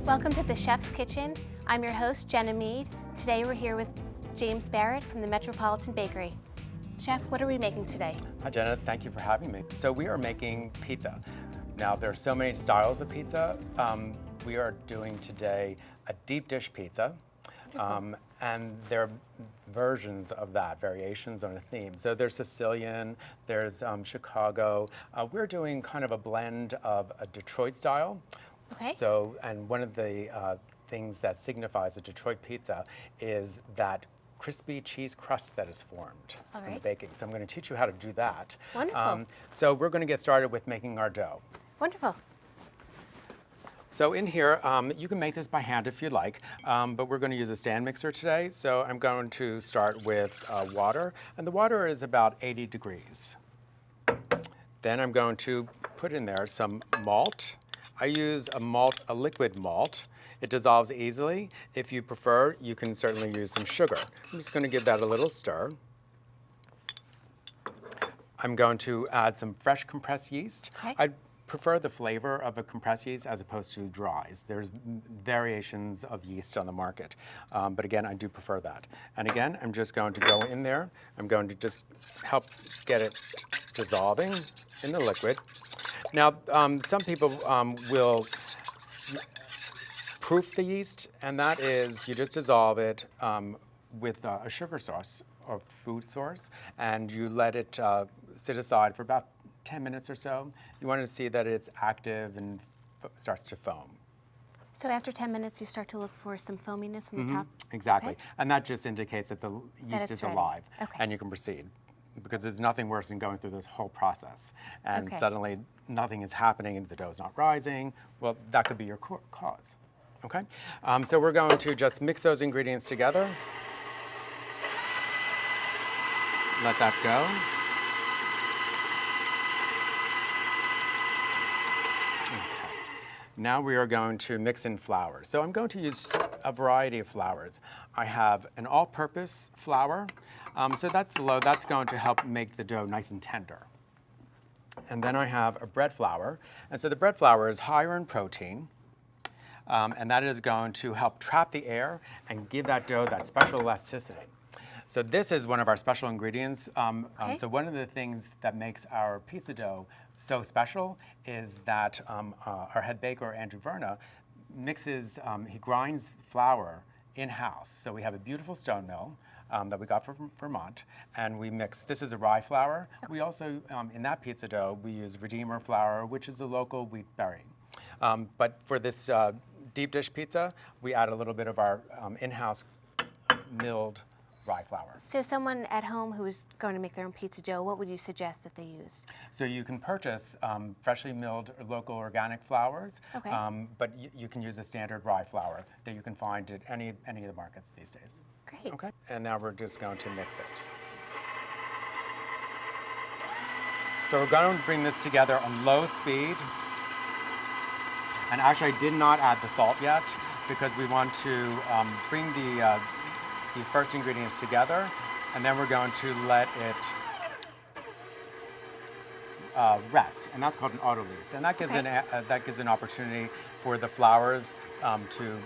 Welcome to the Chef's Kitchen. I'm your host, Jenna Mead. Today we're here with James Barrett from the Metropolitan Bakery. Chef, what are we making today? Hi Jenna, thank you for having me. So we are making pizza. Now there are so many styles of pizza. We are doing today a deep dish pizza. And there are versions of that, variations on a theme. So there's Sicilian, there's Chicago. We're doing kind of a blend of a Detroit style. Okay. So, and one of the things that signifies a Detroit pizza is that crispy cheese crust that is formed in the baking. So I'm going to teach you how to do that. Wonderful. So we're going to get started with making our dough. Wonderful. So in here, you can make this by hand if you like, but we're going to use a stand mixer today. So I'm going to start with water, and the water is about 80 degrees. Then I'm going to put in there some malt. I use a liquid malt. It dissolves easily. If you prefer, you can certainly use some sugar. I'm just going to give that a little stir. I'm going to add some fresh compressed yeast. Okay. I prefer the flavor of a compressed yeast as opposed to dries. There's variations of yeast on the market, but again, I do prefer that. And again, I'm just going to go in there. I'm going to just help get it dissolving in the liquid. Now, some people will proof the yeast, and that is you just dissolve it with a sugar source or food source, and you let it sit aside for about 10 minutes or so. You want to see that it's active and starts to foam. So after 10 minutes, you start to look for some foaminess on the top? Exactly. Okay. And that just indicates that the yeast is alive, Okay. and you can proceed. Because there's nothing worse than going through this whole process and suddenly nothing is happening and the dough's not rising. Well, that could be your cause. Okay? So we're going to just mix those ingredients together. Let that go. Now we are going to mix in flour. So I'm going to use a variety of flours. I have an all-purpose flour. So that's low. That's going to help make the dough nice and tender. And then I have a bread flour. And so the bread flour is higher in protein. And that is going to help trap the air and give that dough that special elasticity. So this is one of our special ingredients. So one of the things that makes our pizza dough so special is that our head baker, Andrew Verna, he grinds flour in-house. So we have a beautiful stone mill that we got from Vermont, and we mix. This is a rye flour. We also, in that pizza dough, we use Redeemer flour, which is a local wheat berry. But for this deep dish pizza, we add a little bit of our in-house milled rye flour. So someone at home who is going to make their own pizza dough, what would you suggest that they use? So you can purchase freshly milled local organic flours, but you can use a standard rye flour that you can find at any of the markets these days. Great. Okay, and now we're just going to mix it. So we're going to bring this together on low speed. And actually I did not add the salt yet because we want to bring these first ingredients together, and then we're going to let it rest, and that's called an autolyse. And that gives an opportunity for the flours to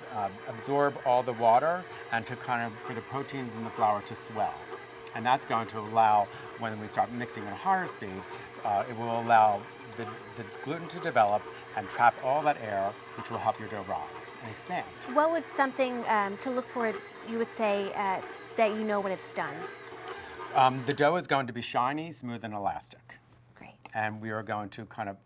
absorb all the water and to for the proteins in the flour to swell. And that's going to allow, when we start mixing at a higher speed, it will allow the gluten to develop and trap all that air, which will help your dough rise and expand. What would something to look for, you would say, that you know when it's done? The dough is going to be shiny, smooth, and elastic. Great. And we are going to kind of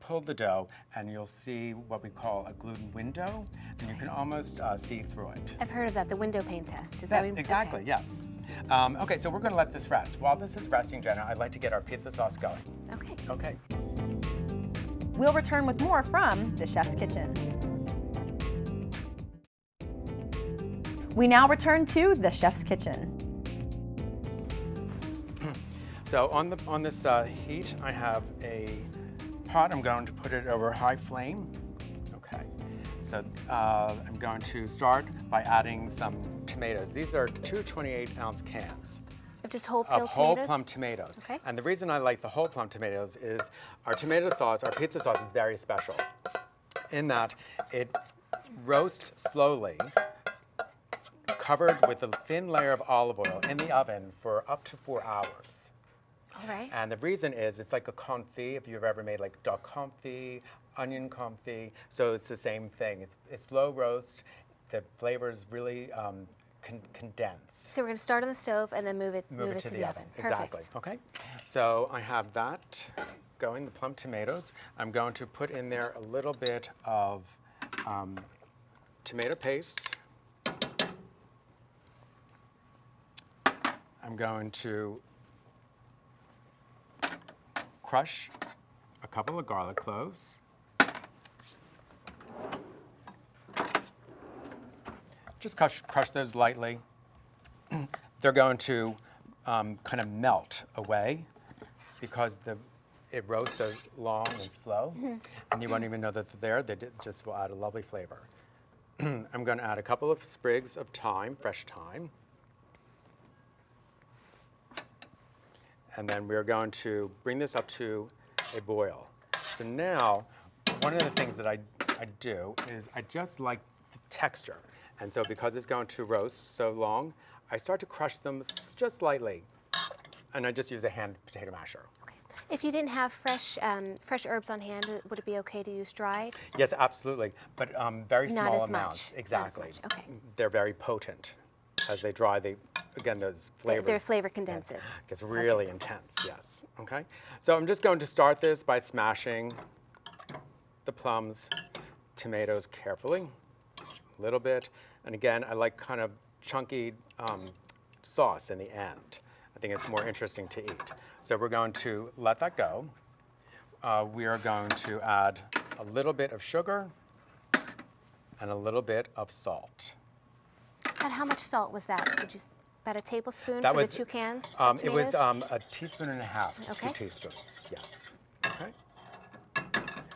pull the dough, and you'll see what we call a gluten window, and you can almost see through it. I've heard of that, the window pane test. Is Yes, exactly, yes. Okay, so we're going to let this rest. While this is resting, Jenna, I'd like to get our pizza sauce going. Okay. Okay. We'll return with more from the Chef's Kitchen. We now return to the Chef's Kitchen. So on this heat, I have a pot. I'm going to put it over high flame. Okay. So I'm going to start by adding some tomatoes. These are two 28-ounce cans. Of just whole Of whole plum tomatoes. Okay. And the reason I like the whole plum tomatoes is our tomato sauce, our pizza sauce is very special in that it roast slowly, covered with a thin layer of olive oil in the oven for up to 4 hours. All right. And the reason is it's like a confit, if you've ever made like duck confit, onion confit, so it's the same thing. It's slow roast, the flavors really condense. So we're going to start on the stove and then move it to the oven. Perfect. Exactly. Okay. So I have that going, the plum tomatoes. I'm going to put in there a little bit of tomato paste. I'm going to crush a couple of garlic cloves. Just crush those lightly. They're going to kind of melt away because it roasts so long and slow, and you won't even know that they're there. They just will add a lovely flavor. I'm going to add a couple of sprigs of thyme, fresh thyme. And then we're going to bring this up to a boil. So now, one of the things that I do is I just like the texture. And so because it's going to roast so long, I start to crush them just lightly. And I just use a hand potato masher. Okay. If you didn't have fresh herbs on hand, would it be okay to use dried? Yes, absolutely, but very Not small as amounts. much. Exactly. Not as much. Okay. They're very potent. As they dry, again, those flavors. Their flavor condenses. Gets really intense, yes. Okay. So I'm just going to start this by smashing the plums, tomatoes carefully, a little bit. And again, I like kind of chunky sauce in the end. I think it's more interesting to eat. So we're going to let that go. We are going to add a little bit of sugar and a little bit of salt. And how much salt was that? About a tablespoon That for was, the 2 cans? It was a teaspoon and a half, Okay. 2 teaspoons, yes. Okay.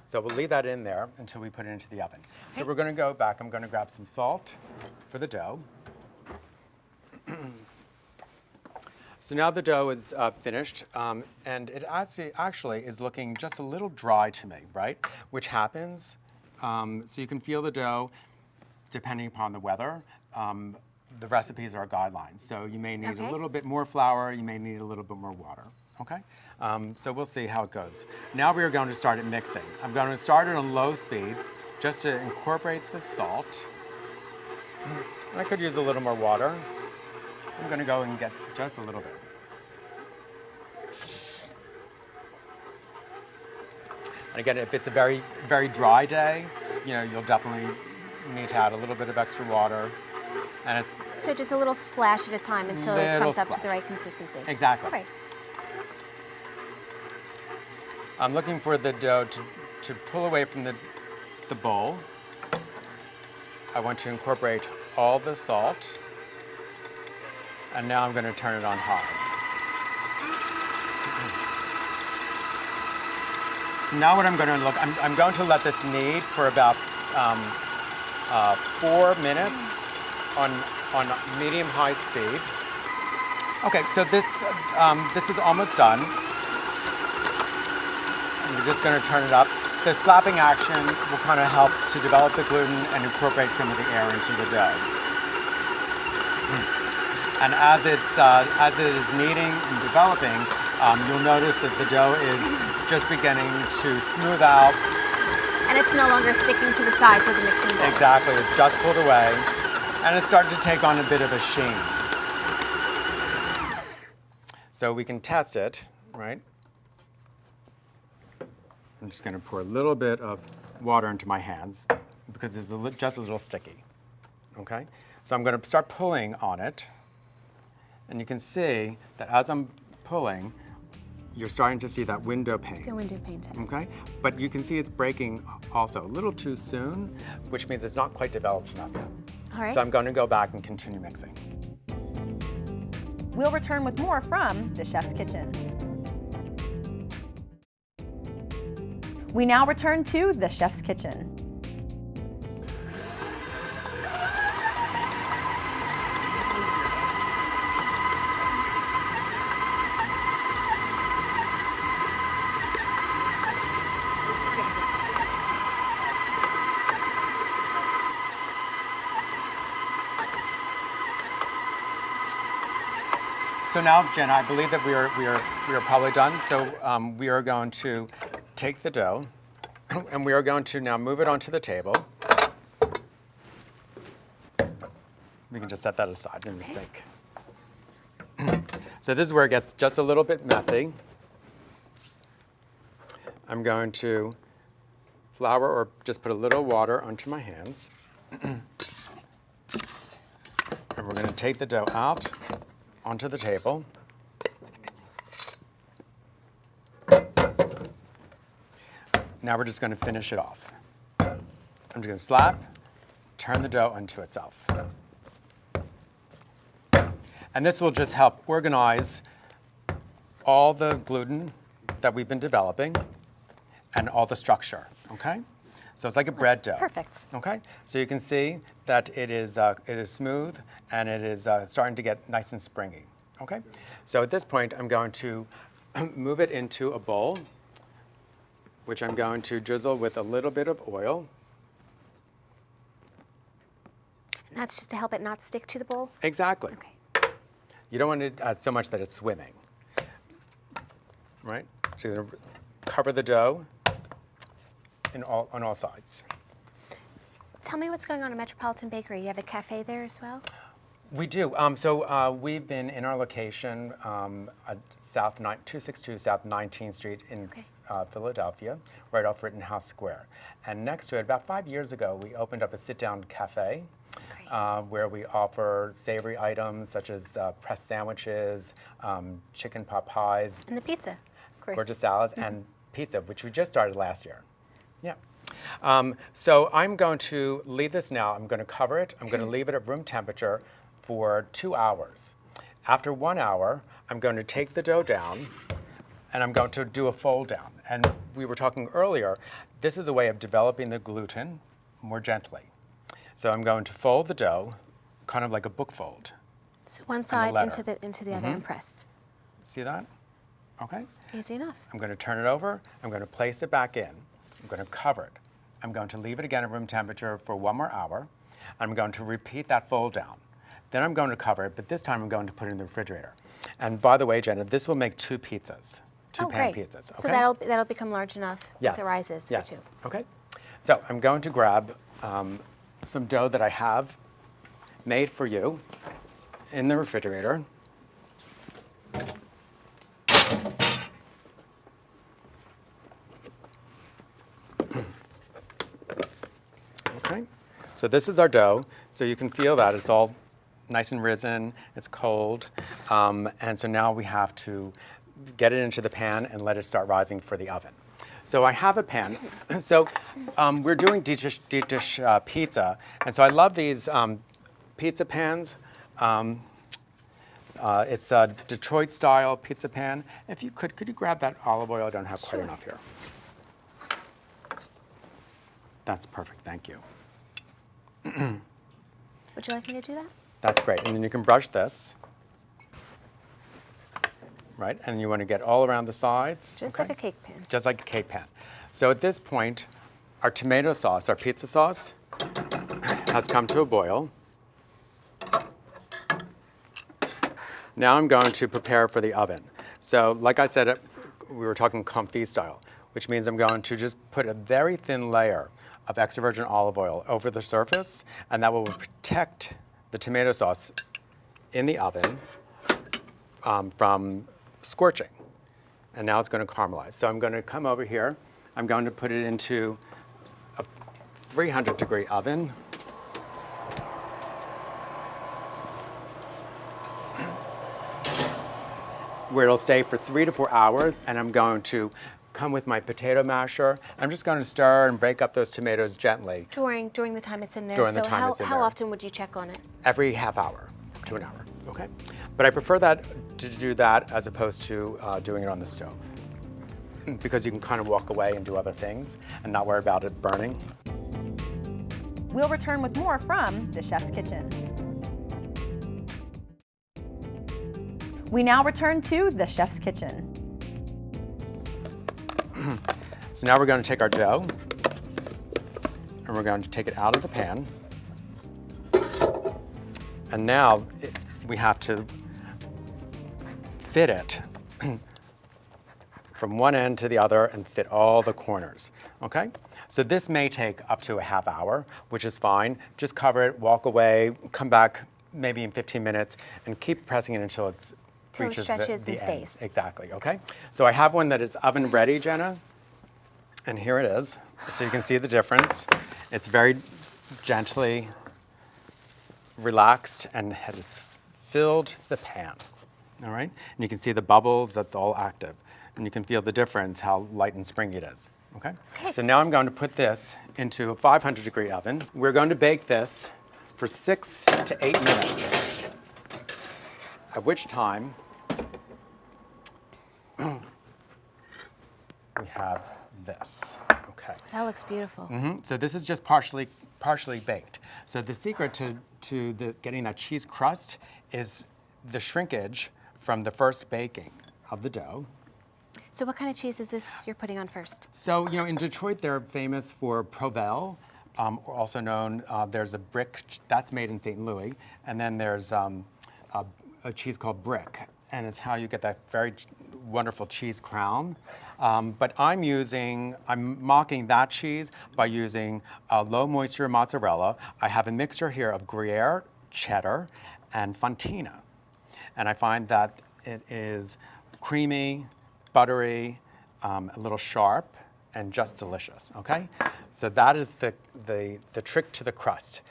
So we'll leave that in there until we put it into the oven. So we're going to go back. I'm going to grab some salt for the dough. So now the dough is finished, and it actually is looking just a little dry to me, right? Which happens. So you can feel the dough depending upon the weather. The recipes are guidelines. So you may need a little bit more flour, you may need a little bit more water, okay? So we'll see how it goes. Now we are going to start mixing. I'm going to start it on low speed just to incorporate the salt. And I could use a little more water. I'm going to go and get just a little bit. And again, if it's a very, very dry day, you'll definitely need to add a little bit of extra water. And it's So just a little splash at a time until it comes up to the right consistency. Exactly. Okay. I'm looking for the dough to pull away from the bowl. I want to incorporate all the salt. And now I'm going to turn it on high. So now what I'm going to I'm going to let this knead for about 4 minutes on medium-high speed. Okay, so this is almost done. And we're just going to turn it up. The slapping action will kind of help to develop the gluten and incorporate some of the air into the dough. And as it is kneading and developing, you'll notice that the dough is just beginning to smooth out. And it's no longer sticking to the sides of the mixing bowl. Exactly, it's just pulled away. And it's starting to take on a bit of a sheen. So we can test it, right? I'm just going to pour a little bit of water into my hands because it's just a little sticky, okay? So I'm going to start pulling on it. And you can see that as I'm pulling, you're starting to see that window pane. The window pane test. Okay, but you can see it's breaking also a little too soon, which means it's not quite developed enough yet. All right. So I'm going to go back and continue mixing. We'll return with more from the Chef's Kitchen. We now return to the Chef's Kitchen. So now, Jen, I believe that we are probably done. So we are going to take the dough, and we are going to now move it onto the table. We can just set that aside in the sink. So this is where it gets just a little bit messy. I'm going to flour or just put a little water onto my hands. And we're going to take the dough out onto the table. Now we're just going to finish it off. I'm just going to slap, turn the dough onto itself. And this will just help organize all the gluten that we've been developing and all the structure, okay? So it's like a bread dough. Perfect. Okay, so you can see that it is smooth and it is starting to get nice and springy, okay? So at this point, I'm going to move it into a bowl, which I'm going to drizzle with a little bit of oil. And that's just to help it not stick to the bowl? Exactly. Okay. You don't want it so much that it's swimming, right? So you're going to cover the dough on all sides. Tell me what's going on at Metropolitan Bakery. You have a cafe there as well? We do. We've been in our location at 262 South 19th Street in Philadelphia, right off Rittenhouse Square. And next to it, about 5 years ago, we opened up a sit-down cafe where we offer savory items such as pressed sandwiches, chicken pot pies, And the pizza, of course. gorgeous salads, and pizza, which we just started last year. Yeah. So I'm going to leave this now. I'm going to cover it. I'm going to leave it at room temperature for 2 hours. After 1 hour, I'm going to take the dough down and I'm going to do a fold down. And we were talking earlier, this is a way of developing the gluten more gently. So I'm going to fold the dough, kind of like a book fold. So one side letter. into the other and pressed. See that? Okay. Easy enough. I'm going to turn it over. I'm going to place it back in. I'm going to cover it. I'm going to leave it again at room temperature for 1 more hour. I'm going to repeat that fold down. Then I'm going to cover it, but this time I'm going to put it in the refrigerator. And by the way, Jenna, this will make 2 pizzas, 2 pan great. pizzas. Okay? So that'll become large enough as it rises for 2. Okay. So I'm going to grab some dough that I have made for you in the refrigerator. Okay, so this is our dough. So you can feel that it's all nice and risen, it's cold. And so now we have to get it into the pan and let it start rising for the oven. So I have a pan. So we're doing deep dish pizza. And so I love these pizza pans. It's a Detroit style pizza pan. If you could you grab that olive oil? I don't have quite enough here. That's perfect, thank you. Would you like me to do that? That's great. And then you can brush this, right? And you want to get all around the sides. Just like a cake pan. Just like a cake pan. So at this point, our tomato sauce, our pizza sauce, has come to a boil. Now I'm going to prepare for the oven. So like I said, we were talking confit style, which means I'm going to just put a very thin layer of extra virgin olive oil over the surface, and that will protect the tomato sauce in the oven from scorching. And now it's going to caramelize. So I'm going to come over here. I'm going to put it into a 300-degree oven. Where it'll stay for 3 to 4 hours, and I'm going to come with my potato masher. I'm just going to stir and break up those tomatoes gently. During the time it's in there. During the time it's in there. How often would you check on it? Every half hour to an hour, okay? But I prefer that to do that as opposed to doing it on the stove, because you can kind of walk away and do other things and not worry about it burning. We'll return with more from the Chef's Kitchen. We now return to the Chef's Kitchen. So now we're going to take our dough and we're going to take it out of the pan. And now we have to fit it from one end to the other and fit all the corners, okay? So this may take up to a half hour, which is fine. Just cover it, walk away, come back maybe in 15 minutes, and keep pressing it until it reaches stretches the and ends. stays. Exactly, okay? So I have one that is oven ready, Jenna, and here it is. So you can see the difference. It's very gently relaxed and has filled the pan, all right? And you can see the bubbles, that's all active. And you can feel the difference, how light and springy it is, okay? So now I'm going to put this into a 500-degree oven. We're going to bake this for 6 to 8 minutes, at which time we have this, okay? That looks beautiful. So this is just partially baked. So the secret to getting that cheese crust is the shrinkage from the first baking of the dough. So what kind of cheese is this you're putting on first? So, in Detroit, they're famous for Provel, or also known, there's a brick, that's made in St. Louis, and then there's a cheese called Brick, and it's how you get that very wonderful cheese crown. But I'm mocking that cheese by using low moisture mozzarella. I have a mixture here of Gruyere, cheddar, and Fontina. And I find that it is creamy, buttery, a little sharp, and just delicious, okay? So that is the trick to the crust.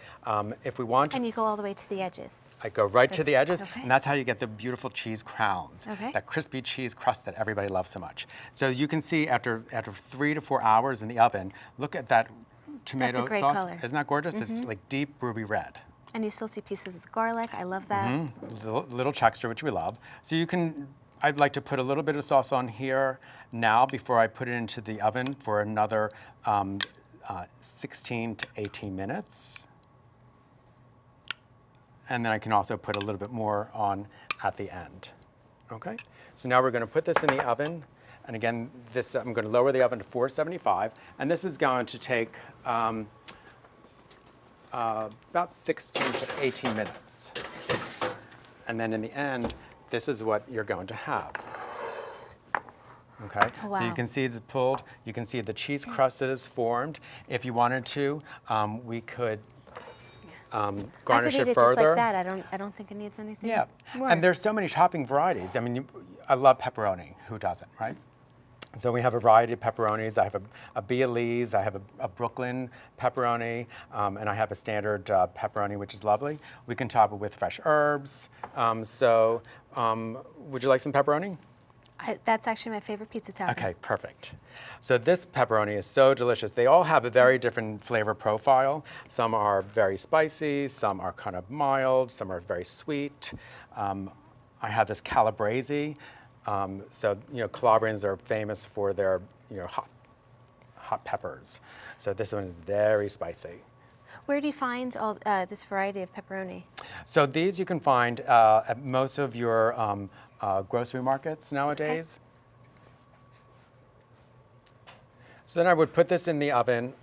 If we want to, And you go all the way to the edges. I go right to the edges, okay. and that's how you get the beautiful cheese crowns, Okay. that crispy cheese crust that everybody loves so much. So you can see after 3 to 4 hours in the oven, look at that tomato great sauce. color. Isn't that gorgeous? It's like deep ruby red. And you still see pieces of the garlic. I love that. Little texture, which we love. So I'd like to put a little bit of sauce on here now before I put it into the oven for another 16 to 18 minutes. And then I can also put a little bit more on at the end. Okay? So now we're going to put this in the oven. And again, I'm going to lower the oven to 475. And this is going to take about 16 to 18 minutes. And then in the end, this is what you're going to have. Okay, Oh, so you wow. can see it's pulled. You can see the cheese crust that is formed. If you wanted to, we could garnish I could eat it it further. just like that. I don't think it needs anything Yeah, more. and there's so many topping varieties. I mean, I love pepperoni. Who doesn't, right? So we have a variety of pepperonis. I have a Bealese, I have a Brooklyn pepperoni, and I have a standard pepperoni, which is lovely. We can top it with fresh herbs. Would you like some pepperoni? That's actually my favorite pizza topping. Okay, perfect. So this pepperoni is so delicious. They all have a very different flavor profile. Some are very spicy, some are kind of mild, some are very sweet. I have this Calabrese. Calabrians are famous for their, hot peppers. So this one is very spicy. Where do you find all this variety of pepperoni? So these you can find at most of your grocery markets nowadays. So then I would put this in the oven.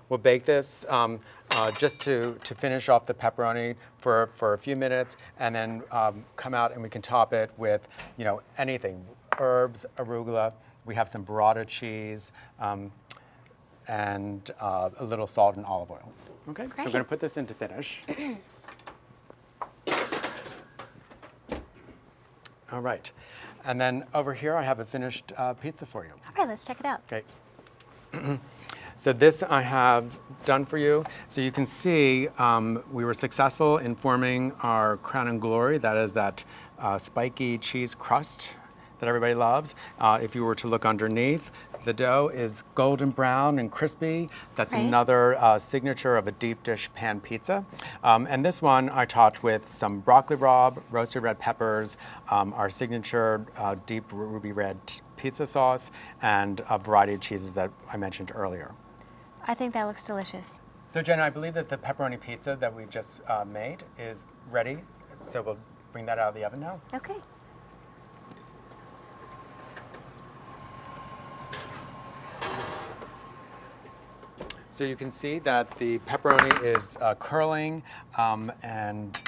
We'll bake this just to finish off the pepperoni for a few minutes, and then come out and we can top it with anything, herbs, arugula. We have some burrata cheese, and a little salt and olive oil. Okay, so we're going to put this in to finish. All right, and then over here I have a finished pizza for you. All right, let's check it out. Okay. So this I have done for you. So you can see we were successful in forming our crown and glory. That is that spiky cheese crust that everybody loves. If you were to look underneath, the dough is golden brown and crispy. That's Right. another signature of a deep dish pan pizza. And this one I topped with some broccoli rabe, roasted red peppers, our signature deep ruby red pizza sauce, and a variety of cheeses that I mentioned earlier. I think that looks delicious. So Jenna, I believe that the pepperoni pizza that we just made is ready. So we'll bring that out of the oven now. Okay. So you can see that the pepperoni is curling and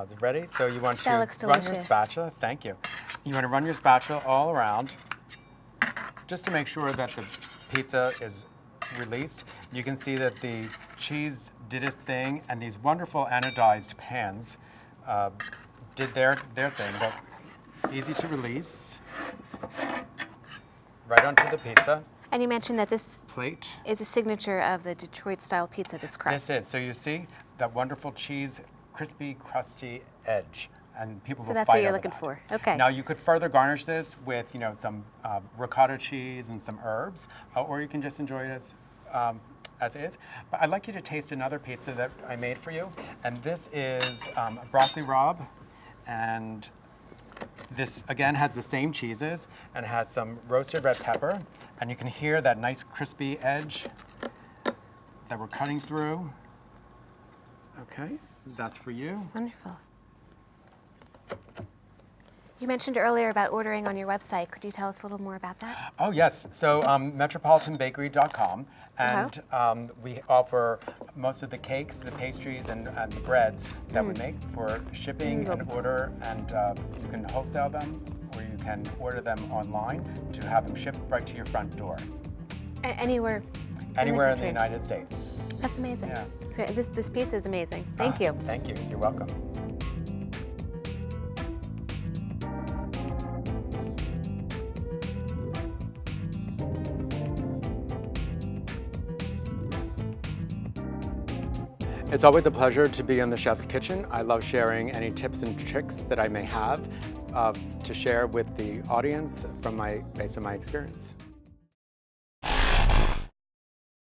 it's ready. So you want That to looks run your delicious. spatula. Thank you. You want to run your spatula all around just to make sure that the pizza is released. You can see that the cheese did its thing, and these wonderful anodized pans did their thing. But easy to release. Right onto the pizza And you mentioned that this plate. is a signature of the Detroit-style pizza, this crust. This is. So you see that wonderful cheese, crispy, crusty edge. And people will So that's fight what you're over looking that. for. Okay. Now you could further garnish this with, some ricotta cheese and some herbs, or you can just enjoy it as is. But I'd like you to taste another pizza that I made for you, and this is a broccoli rabe, and this again has the same cheeses and has some roasted red pepper, and you can hear that nice crispy edge that we're cutting through. Okay, that's for you. Wonderful. You mentioned earlier about ordering on your website. Could you tell us a little more about that? Oh, yes. So metropolitanbakery.com, and we offer most of the cakes, the pastries, and the breads that we make for shipping and order, and you can wholesale them, or you can order them online to have them shipped right to your front door. Anywhere. Anywhere in the country. United States. That's amazing. Yeah. So this pizza is amazing. Thank you. Thank you. You're welcome. It's always a pleasure to be in the chef's kitchen. I love sharing any tips and tricks that I may have to share with the audience based on my experience.